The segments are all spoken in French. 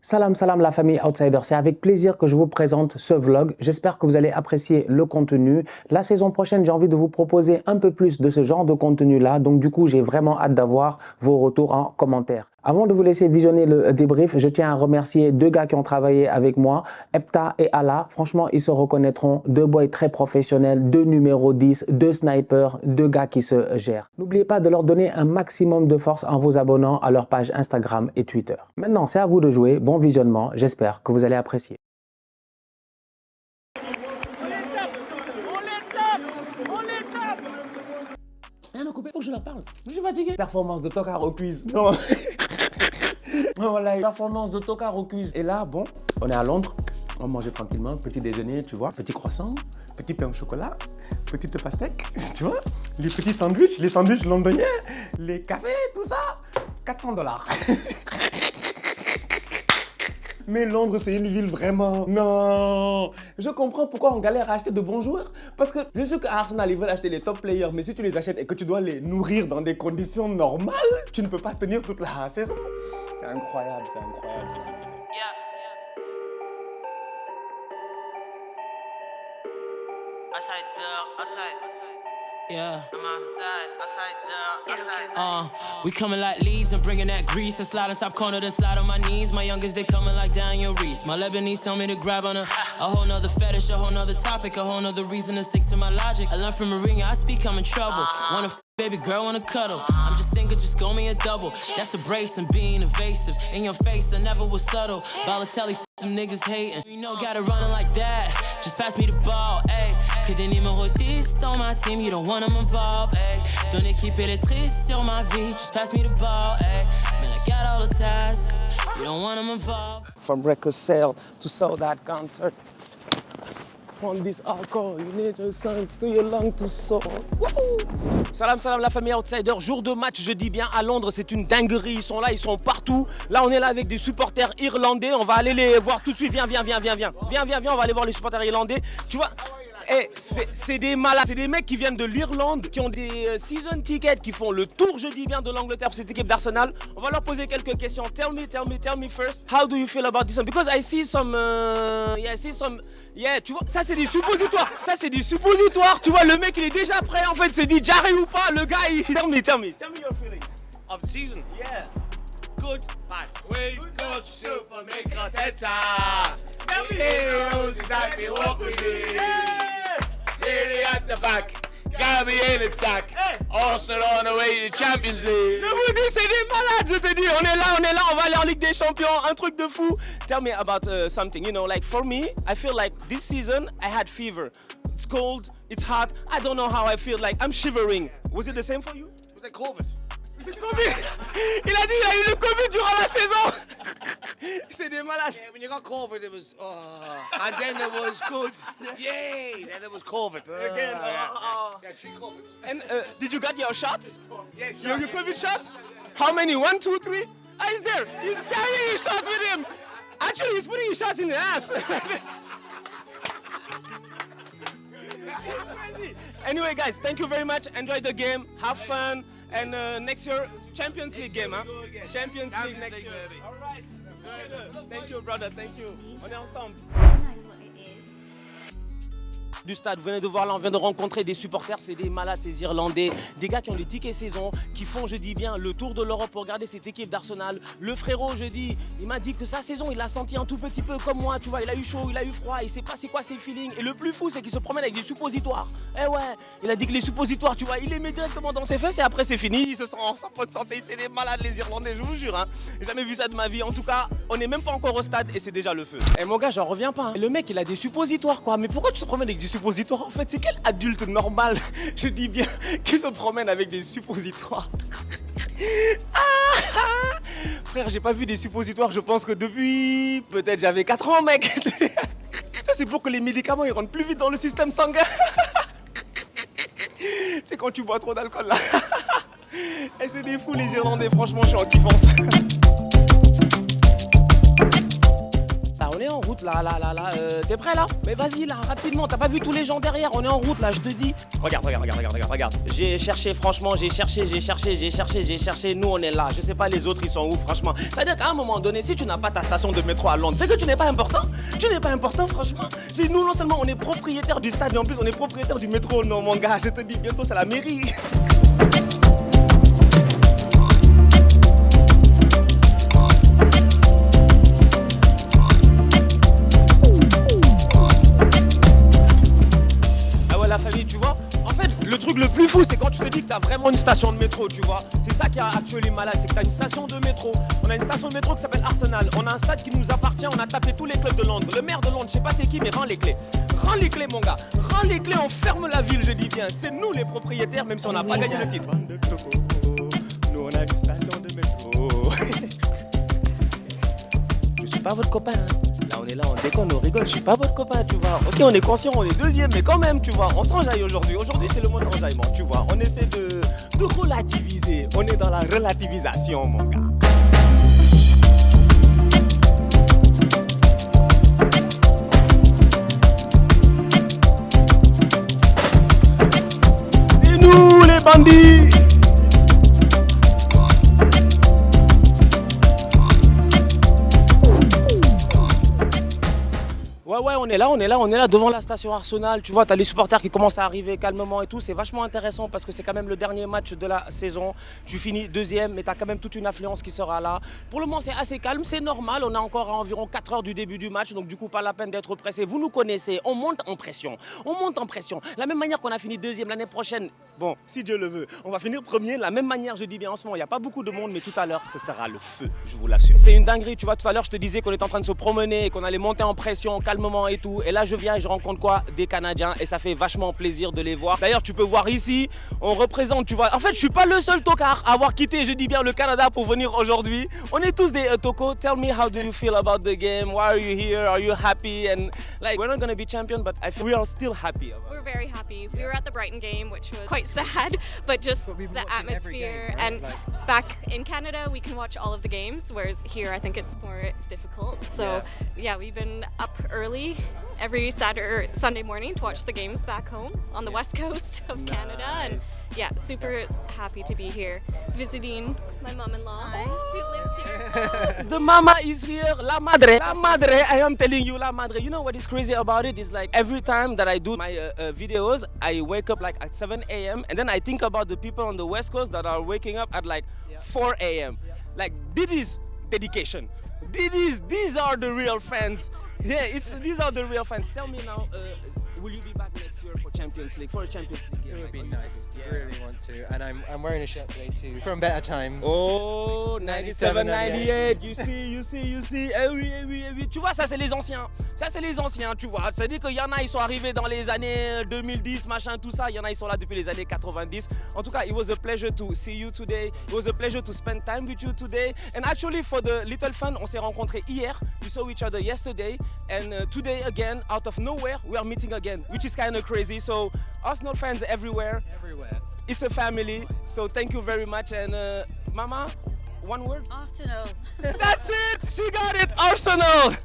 Salam salam la famille Outsider, c'est avec plaisir que je vous présente ce vlog. J'espère que vous allez apprécier le contenu. La saison prochaine, j'ai envie de vous proposer un peu plus de ce genre de contenu-là. Donc du coup, j'ai vraiment hâte d'avoir vos retours en commentaire. Avant de vous laisser visionner le débrief, je tiens à remercier deux gars qui ont travaillé avec moi, Epta et Allah. Franchement, ils se reconnaîtront. Deux boys très professionnels, deux numéro 10, deux snipers, deux gars qui se gèrent. N'oubliez pas de leur donner un maximum de force en vous abonnant à leur page Instagram et Twitter. Maintenant, c'est à vous de jouer. Bon visionnement, j'espère que vous allez apprécier. Rien à couper, faut que je leur parle. Je suis fatigué. Performance de Tokar au quiz. Non. Voilà, performance de Tokar au quiz. Et là, bon, on est à Londres. On va manger tranquillement, petit déjeuner, tu vois. Petit croissant, petit pain au chocolat, petite pastèque, tu vois. Les petits sandwichs, les sandwichs londoniens, les cafés, tout ça. $400. Mais Londres, c'est une ville vraiment... Non. Je comprends pourquoi on galère à acheter de bons joueurs. Parce que je sais qu'à Arsenal, ils veulent acheter les top players. Mais si tu les achètes et que tu dois les nourrir dans des conditions normales, tu ne peux pas tenir toute la saison. C'est incroyable, ça. Yeah. I'm outside we coming like Leeds and bringing that grease and slide on top corner then slide on my knees. My youngest, they coming like Daniel Reese. My Lebanese tell me to grab on a whole nother fetish, a whole nother topic, a whole nother reason to stick to my logic. I learned from Mourinho, I speak, I'm in trouble. Wanna baby girl, wanna cuddle. I'm just single, just go me a double. That's a brace and being evasive. In your face, I never was subtle. Balotelli, some niggas hating. You know, got it running like that. Just pass me the ball, ayy. Que des numéros 10 dans ma team, you don't want them involved, ayy. Ton équipe elle est triste sur ma vie, just pass me the ball, ayy. Man, I got all the ties, you don't want them involved. From record sale to sell that concert. On this alcohol, you need to sing to your lung to soul. Salam la famille Outsider, jour de match, je dis bien à Londres, c'est une dinguerie, ils sont là, ils sont partout. Là on est là avec des supporters irlandais, on va aller les voir tout de suite, viens, on va aller voir les supporters irlandais. Tu vois, c'est des malades, c'est des mecs qui viennent de l'Irlande, qui ont des season tickets, qui font le tour, je dis bien, de l'Angleterre pour cette équipe d'Arsenal. On va leur poser quelques questions. Tell me first, how do you feel about this one? Because I see some, tu vois, ça c'est des suppositoires, tu vois, le mec il est déjà prêt en fait, c'est dit j'arrive ou pas, le gars il... Tell me your feelings. Of the season? Yeah. Good, bad. We got Super Mega Teta. He knows exactly what we need. Really at the back. Gabi in attack. Arsenal on the way to the Champions League. Je vous dis, c'est des malades, je te dis. On est là, on va aller en Ligue des Champions, un truc de fou. Tell me about something, you know, like for me, I feel like this season I had fever. It's cold, it's hot, I don't know how I feel, like I'm shivering. Was it the same for you? Was it COVID? C'est Covid. Il a dit il a eu le Covid durant la saison. C'est des malades. Yeah, when you got COVID, it was, and then it was good. Yay! Then it was COVID. Again, Yeah, 3 COVIDs. And did you get your shots? Yes, Your COVID shots? How many? 1, 2, 3? Ah, he's there. He's carrying his shots with him. Actually, he's putting his shots in the ass. Anyway, guys, thank you very much. Enjoy the game. Have fun. And next year, Champions League game, hein? Champions League next year. All right. Thank you, brother. Thank you. On est ensemble. Du stade, vous venez de voir là, on vient de rencontrer des supporters, c'est des malades, ces Irlandais, des gars qui ont les tickets saison, qui font, je dis bien, le tour de l'Europe pour regarder cette équipe d'Arsenal. Le frérot, je dis, il m'a dit que sa saison, il l'a senti un tout petit peu comme moi, tu vois, il a eu chaud, il a eu froid, il sait pas c'est quoi ses feelings. Et le plus fou, c'est qu'il se promène avec des suppositoires. Eh ouais, il a dit que les suppositoires, tu vois, il les met directement dans ses fesses et après c'est fini, il se sent en bonne santé, c'est des malades les Irlandais, je vous jure, hein. J'ai jamais vu ça de ma vie, en tout cas, on n'est même pas encore au stade et c'est déjà le feu. Eh mon gars, j'en reviens pas, hein. Le mec, il a des suppositoires quoi, mais pourquoi tu te promènes avec du suppositoire en fait? C'est quel adulte normal, je dis bien, qui se promène avec des suppositoires? Frère, j'ai pas vu des suppositoires, je pense que depuis... Peut-être j'avais 4 ans, mec. Ça, c'est pour que les médicaments, ils rentrent plus vite dans le système sanguin. C'est quand tu bois trop d'alcool, là. Et c'est des fous, les Irlandais, franchement, je suis en kiffance. Bah, on est en route là. T'es prêt là? Mais vas-y là, rapidement, t'as pas vu tous les gens derrière, on est en route là, je te dis. Regarde. J'ai cherché, franchement, j'ai cherché. Nous on est là, je sais pas les autres ils sont où franchement. C'est-à-dire qu'à un moment donné, si tu n'as pas ta station de métro à Londres, c'est que tu n'es pas important. Tu n'es pas important franchement. Nous non seulement on est propriétaire du stade, mais en plus on est propriétaire du métro. Non mon gars, je te dis, bientôt c'est la mairie. La famille, tu vois. En fait, le truc le plus fou, c'est quand tu te dis que tu as vraiment une station de métro, tu vois. C'est ça qui a actué les malades, c'est que tu as une station de métro. On a une station de métro qui s'appelle Arsenal. On a un stade qui nous appartient, on a tapé tous les clubs de Londres. Le maire de Londres, je sais pas t'es qui, mais rends les clés. Rends les clés, mon gars. Rends les clés, on ferme la ville, je dis bien. C'est nous les propriétaires, même si on n'a pas gagné le titre. Nous, on a une station de métro. Je suis pas votre copain, hein. Là on est là, on déconne, on rigole, je suis pas votre copain, tu vois. Ok, on est conscient, on est deuxième, mais quand même, tu vois, on s'enjaille aujourd'hui. Aujourd'hui, c'est le mode enjaillement, tu vois. On essaie de relativiser. On est dans la relativisation, mon gars. C'est nous, les bandits! Ouais, on est là devant la station Arsenal, tu vois, t'as les supporters qui commencent à arriver calmement et tout, c'est vachement intéressant parce que c'est quand même le dernier match de la saison, tu finis deuxième mais t'as quand même toute une affluence qui sera là. Pour le moment c'est assez calme, c'est normal, on est encore à environ 4 heures du début du match, donc du coup pas la peine d'être pressé, vous nous connaissez, on monte en pression, la même manière qu'on a fini deuxième l'année prochaine, bon, si Dieu le veut, on va finir premier, la même manière je dis bien en ce moment, il n'y a pas beaucoup de monde mais tout à l'heure ce sera le feu, je vous l'assure. C'est une dinguerie, tu vois, tout à l'heure je te disais qu'on était en train de se promener et qu'on allait monter en pression calmement et tout, et là je viens et je rencontre quoi? Des Canadiens, et ça fait vachement plaisir de les voir. D'ailleurs tu peux voir ici, on représente, tu vois, en fait je suis pas le seul tocard à avoir quitté, je dis bien, le Canada pour venir aujourd'hui. On est tous des tocos. Tell me, how do you feel about the game? Why are you here? Are you happy? And like, we're not gonna be champion, but I feel we are still happy. We're very happy. We were at the Brighton game, which was quite sad, but just the atmosphere. And back in Canada, we can watch all of the games, whereas here I think it's more difficult. So yeah, we've been up early every Sunday morning to watch the games back home on the west coast of Canada, and yeah, super happy to be here visiting my mom-in-law who lives here. The mama is here, la madre, I am telling you, la madre. You know what is crazy about it is like every time that I do my videos, I wake up like at 7 a.m. and then I think about the people on the west coast that are waking up at like 4 a.m. Like this is dedication. These are the real fans. Yeah, these are the real fans. Tell me now, will you be back next year for Champions League, for a Champions League game? It would be nice. I really want to, and I'm wearing a shirt today too from Better Times. Oh, 97, 98. You see. Eh oui. Tu vois, ça c'est les anciens. Tu vois. C'est-à-dire qu'il y en a, ils sont arrivés dans les années 2010, machin, tout ça. Il y en a, ils sont là depuis les années 90. En tout cas, it was a pleasure to see you today. It was a pleasure to spend time with you today. And actually, for the little fun, on s'est rencontrés hier. We saw each other yesterday. And today again, out of nowhere, we are meeting again, which is kind of crazy. So, Arsenal fans everywhere. It's a family. So, thank you very much. And Mama, one word? Arsenal. That's it! She got it! Arsenal!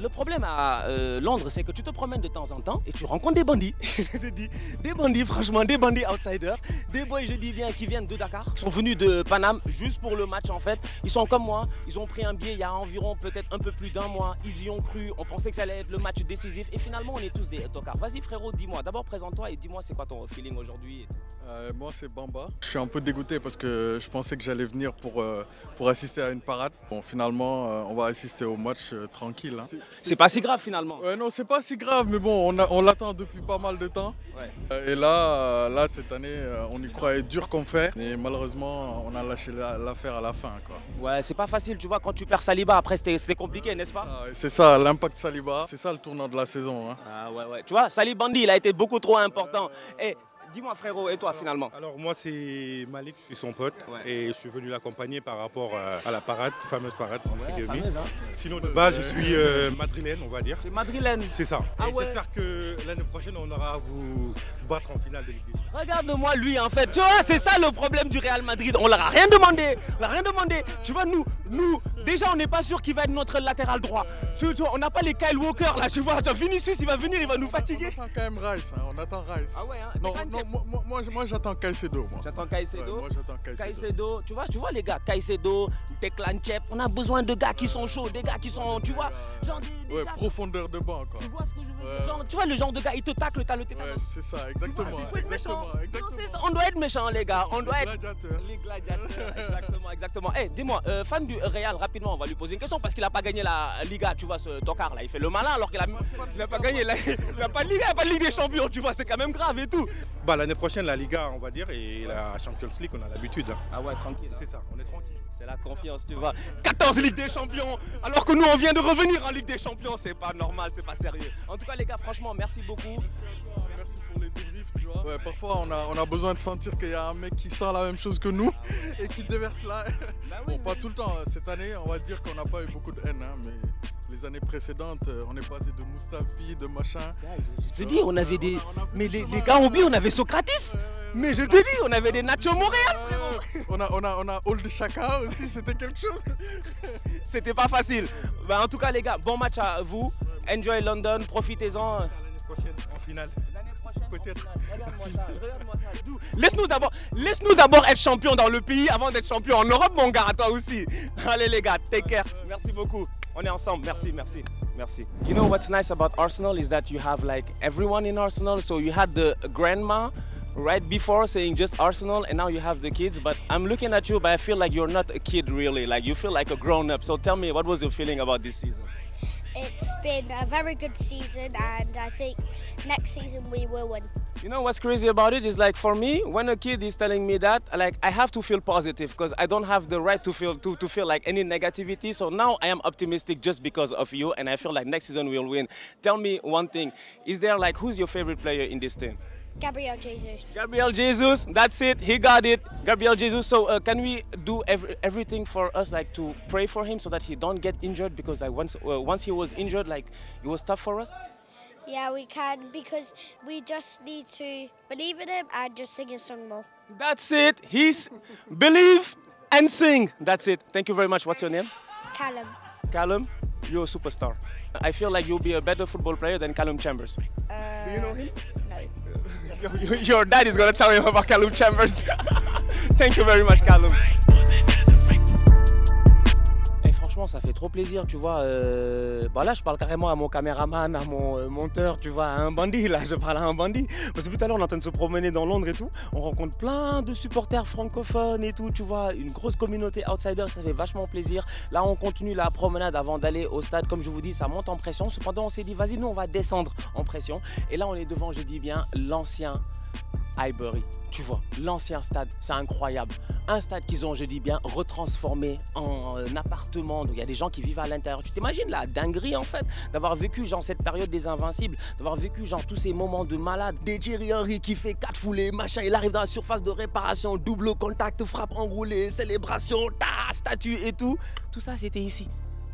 Le problème à Londres, c'est que tu te promènes de temps en temps et tu rencontres des bandits. Je te dis, des bandits, franchement, des bandits outsiders. Des boys, je dis bien, qui viennent de Dakar. Ils sont venus de Paname juste pour le match en fait. Ils sont comme moi, ils ont pris un billet il y a environ peut-être un peu plus d'un mois. Ils y ont cru, on pensait que ça allait être le match décisif. Et finalement, on est tous des tocards. Vas-y frérot, dis-moi. D'abord, présente-toi et dis-moi c'est quoi ton feeling aujourd'hui. Moi, c'est Bamba. Je suis un peu dégoûté parce que je pensais que j'allais venir pour assister à une parade. Bon, finalement, on va assister au match tranquille. Hein. C'est pas si grave finalement. Non, c'est pas si grave, mais bon, on l'attend depuis pas mal de temps. Ouais. Et là, cette année, on y croyait dur comme fer. Et malheureusement, on a lâché l'affaire à la fin, quoi. Ouais, c'est pas facile, tu vois, quand tu perds Saliba, après c'était compliqué, n'est-ce pas? C'est ça, l'impact Saliba, c'est ça le tournant de la saison. Hein. Ah ouais. Tu vois, Salibandi, il a été beaucoup trop important. Et dis-moi frérot, et toi finalement? Alors moi c'est Malik, je suis son pote et je suis venu l'accompagner par rapport à la parade, fameuse parade. Fameuse, hein. Sinon de base je suis madrilène on va dire. C'est madrilène? C'est ça. Ah et j'espère que l'année prochaine on aura à vous battre en finale de Ligue des Champions. Regarde-moi lui en fait, tu vois c'est ça le problème du Real Madrid, on leur a rien demandé. Tu vois nous Déjà, on n'est pas sûr qu'il va être notre latéral droit. On n'a pas les Kyle Walker là, tu vois. Vinicius, il va venir, il va nous fatiguer. On attend quand même Rice, hein, on attend Rice. Ah ouais, hein. Non, moi j'attends Caicedo. J'attends Caicedo. Ouais, moi j'attends Caicedo. Tu vois les gars, Caicedo, Declan Chep, on a besoin de gars qui sont chauds, des gars qui sont, tu vois, genre des Ouais, gars, profondeur de banc quoi. tu vois ce que je veux dire, Ouais. genre, tu vois le genre de gars, il te tacle, t'as le tétanos. Ouais, c'est ça, exactement. Il faut être méchant. Exactement. C'est ça, on doit être méchant les gars, on doit être Gladiateur. les gladiateurs. Exactement. Eh, dis-moi, fan du Real, rapidement, on va lui poser une question parce qu'il a pas gagné la Liga, tu vois, ce tocard là, il fait le malin alors qu'il a pas gagné, il a pas de Liga, il a pas de Ligue des Champions, tu vois, c'est quand même grave et tout. Bah, l'année prochaine, la Liga, on va dire, et la Champions League, on a l'habitude. Hein. Ah ouais, tranquille. C'est ça, on est tranquille. C'est la confiance, tu vois. 14 Ligue des Champions, alors que nous on vient de revenir en Ligue des Champions, c'est pas normal, c'est pas sérieux. En tout cas les gars, franchement, merci beaucoup. Merci pour les débriefs, tu vois. Ouais, parfois on a besoin de sentir qu'il y a un mec qui sent la même chose que nous et qui déverse là. Bon, pas tout le temps. Cette année, on va dire qu'on n'a pas eu beaucoup de haine, hein, mais les années précédentes, on est passé de Mustafi, de machin. Je te dis, on avait des. Mais les gars ont oublié, on avait Socrates. Mais je te dis, on avait des Nacho Montréal, frérot. On a Old Chaka aussi, c'était quelque chose. C'était pas facile. Bah, en tout cas, les gars, bon match à vous. Enjoy London, profitez-en. L'année prochaine, en finale. Peut-être. Regarde-moi ça. Laisse-nous d'abord être champion dans le pays avant d'être champion en Europe, mon gars, toi aussi. Allez, les gars, take care. Merci beaucoup. On est ensemble. Merci. You know what's nice about Arsenal is that you have like everyone in Arsenal. So you had the grandma right before saying just Arsenal, and now you have the kids. But I'm looking at you, but I feel like you're not a kid really. Like you feel like a grown-up. So tell me, what was your feeling about this season? It's been a very good season, and I think next season we will win. You know what's crazy about it is like for me, when a kid is telling me that, like I have to feel positive because I don't have the right to feel like any negativity. So now I am optimistic just because of you, and I feel like next season we'll win. Tell me one thing: is there like who's your favorite player in this team? Gabriel Jesus. Gabriel Jesus, that's it. He got it. Gabriel Jesus. So can we do everything for us, like to pray for him so that he don't get injured? Because like once he was injured, like it was tough for us. Yeah, we can, because we just need to believe in him and just sing his song more. That's it. He's believe and sing. That's it. Thank you very much. What's your name? Callum. Callum, you're a superstar. I feel like you'll be a better football player than Callum Chambers. Do you know him? No. Your dad is gonna tell him about Callum Chambers. Thank you very much, Callum. Et franchement, ça fait trop plaisir, tu vois. Bah là, je parle carrément à mon caméraman, à mon monteur, tu vois, à un bandit. Là, je parle à un bandit. Parce que tout à l'heure, on est en train de se promener dans Londres et tout. On rencontre plein de supporters francophones et tout, tu vois. Une grosse communauté outsider, ça fait vachement plaisir. Là, on continue la promenade avant d'aller au stade. Comme je vous dis, ça monte en pression. Cependant, on s'est dit, vas-y, nous, on va descendre en pression. Et là, on est devant, je dis bien, l'ancien Highbury, tu vois, l'ancien stade, c'est incroyable. Un stade qu'ils ont, je dis bien, retransformé en appartement. Donc il y a des gens qui vivent à l'intérieur. Tu t'imagines la dinguerie en fait, d'avoir vécu genre cette période des Invincibles, d'avoir vécu genre tous ces moments de malade. Des Thierry Henry qui fait 4 foulées, machin, il arrive dans la surface de réparation, double contact, frappe enroulée, célébration, statue et tout. Tout ça c'était ici.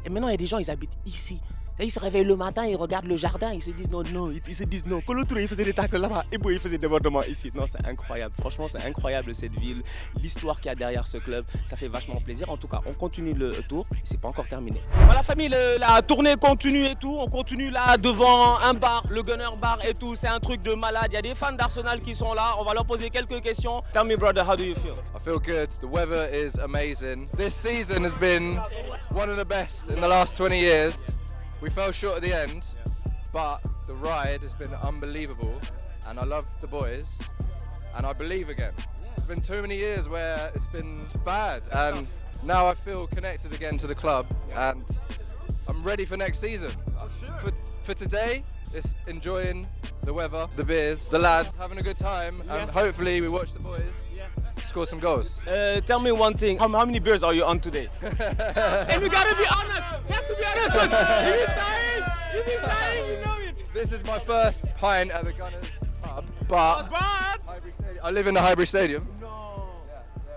Et maintenant il y a des gens, ils habitent ici. Ils se réveillent le matin, ils regardent le jardin, ils se disent non, ils se disent non. Colo Touré, il faisait des tacles là-bas, et puis il faisait des débordements ici. Non, c'est incroyable. Franchement, c'est incroyable cette ville, l'histoire qu'il y a derrière ce club. Ça fait vachement plaisir. En tout cas, on continue le tour et c'est pas encore terminé. Voilà, famille, la tournée continue et tout. On continue là devant un bar, le Gunner Bar et tout. C'est un truc de malade. Il y a des fans d'Arsenal qui sont là. On va leur poser quelques questions. Tell me, brother, how do you feel? I feel good. The weather is amazing. This season has been one of the best in the last 20 years. We fell short at the end, but the ride has been unbelievable, and I love the boys, and I believe again. It's been too many years where it's been bad, and now I feel connected again to the club, and I'm ready for next season. For today, it's enjoying the weather, the beers, the lads, having a good time, and hopefully we watch the boys score some goals. Tell me one thing, how many beers are you on today? And you gotta be honest, you have to be honest, because if he's lying, you know it. This is my first pint at the Gunners pub, but I live in the Highbury Stadium.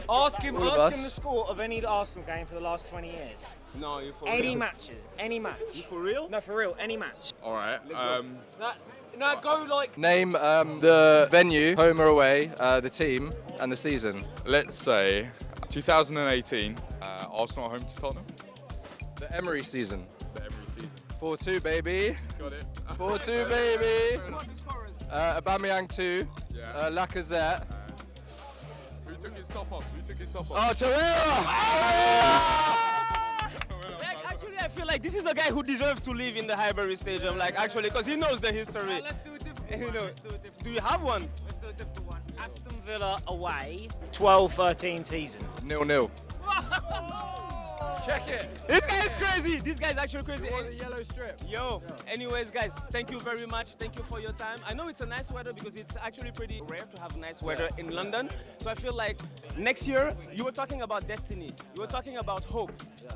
Ask him All of the us. score of any Arsenal game for the last 20 years. No, you for Any real? matches, any match. You for real? No, for real, any match. All right. No, go like... Name the venue, home or away, the team, and the season. Let's say 2018, Arsenal home to Tottenham. The Emery season. The Emery season. 4-2, baby. Got it. 4-2, baby. Aubameyang 2. Yeah. Lacazette. Who took his top off? Who took his top off? Oh, Torreira! Like, actually, I feel like this is a guy who deserves to live in the Highbury Stadium, like actually, because he knows the history. Let's do a different You one. know, Let's do a different do you have one? Let's do a different one. Aston Villa away, 12-13 season. 0-0. Check it. This guy is crazy. This guy is actually crazy. Or the yellow strip. Yo, anyways, guys, thank you very much. Thank you for your time. I know it's a nice weather because it's actually pretty rare to have nice weather in London. So I feel like next year, you were talking about destiny. You were talking about hope.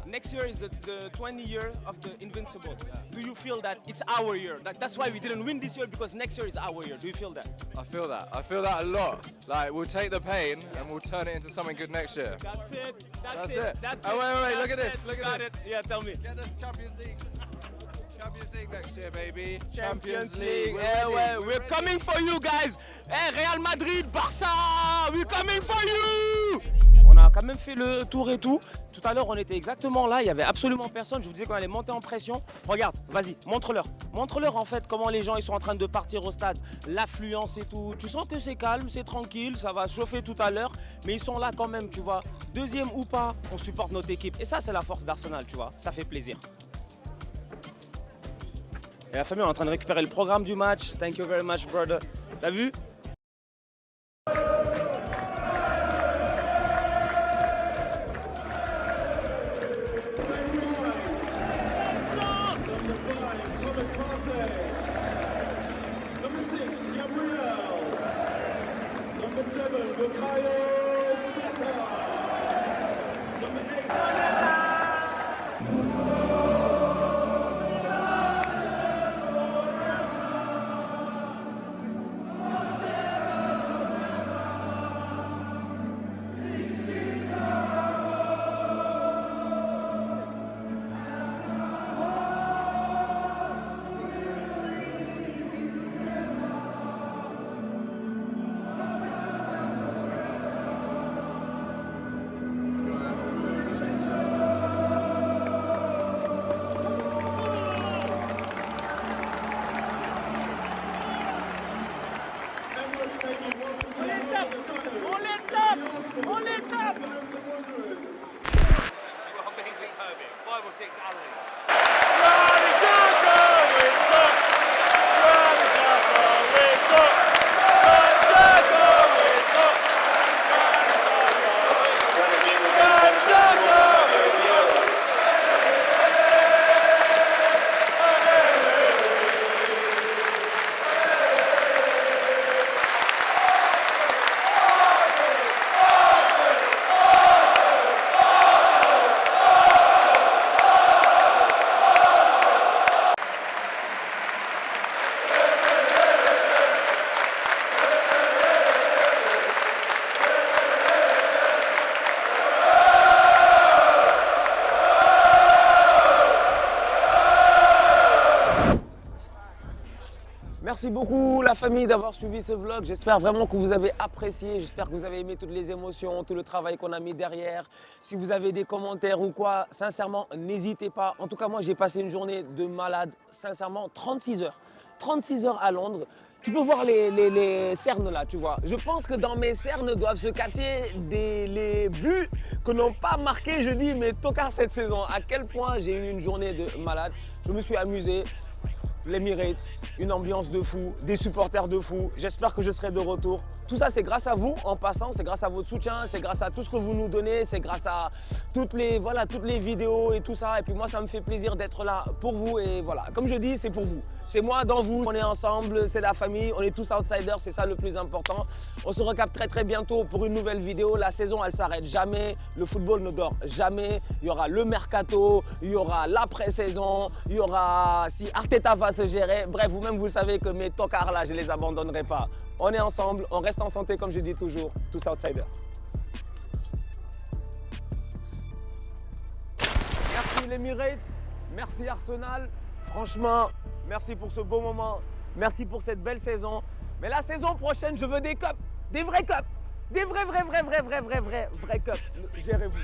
Next year is the 20 year of the Invincible. Do you feel that it's our year? That's why we didn't win this year, because next year is our year. Do you feel that? I feel that. I feel that a lot. Like, we'll take the pain and we'll turn it into something good next year. That's it. That's it. That's Oh, it. wait, look That's at this. it. Look at Got this. it. Yeah, tell me. Get the Champions League. Champions League next year, baby. Champions League. We're Eh ready. ouais, We're we're ready. coming for you guys. Eh, Real Madrid, Barça, we're coming for you. On a quand même fait le tour et tout. Tout à l'heure, on était exactement là. Il y avait absolument personne. Je vous disais qu'on allait monter en pression. Regarde, vas-y, montre-leur. Montre-leur en fait comment les gens ils sont en train de partir au stade. L'affluence et tout. Tu sens que c'est calme, c'est tranquille. Ça va chauffer tout à l'heure. Mais ils sont là quand même, tu vois. Deuxième ou pas, on supporte notre équipe. Et ça, c'est la force d'Arsenal, tu vois. Ça fait plaisir. Et la famille, on est en train de récupérer le programme du match. Thank you very much, brother. T'as vu? Five or six alleys. Merci beaucoup la famille d'avoir suivi ce vlog. J'espère vraiment que vous avez apprécié. J'espère que vous avez aimé toutes les émotions, tout le travail qu'on a mis derrière. Si vous avez des commentaires ou quoi, sincèrement, n'hésitez pas. En tout cas, moi, j'ai passé une journée de malade. Sincèrement, 36 heures. 36 heures à Londres. Tu peux voir les cernes là, tu vois. Je pense que dans mes cernes doivent se casser les buts que n'ont pas marqué, je dis, mes tocards cette saison. À quel point j'ai eu une journée de malade. Je me suis amusé. L'Emirates, une ambiance de fou, des supporters de fou. J'espère que je serai de retour. Tout ça, c'est grâce à vous en passant, c'est grâce à votre soutien, c'est grâce à tout ce que vous nous donnez, c'est grâce à toutes les vidéos et tout ça. Et puis moi, ça me fait plaisir d'être là pour vous. Et voilà, comme je dis, c'est pour vous. C'est moi dans vous. On est ensemble, c'est la famille, on est tous outsiders, c'est ça le plus important. On se recapte très très bientôt pour une nouvelle vidéo. La saison, elle s'arrête jamais. Le football ne dort jamais. Il y aura le mercato, il y aura l'après-saison, il y aura si Arteta va se gérer. Bref, vous-même, vous savez que mes tocards là, je les abandonnerai pas. On est ensemble, on reste en santé comme je dis toujours, tous outsiders. Merci l'Emirates, merci Arsenal. Franchement, merci pour ce beau moment, merci pour cette belle saison. Mais la saison prochaine, je veux des cups, des vrais cups, des vrais cups. Gérez-vous.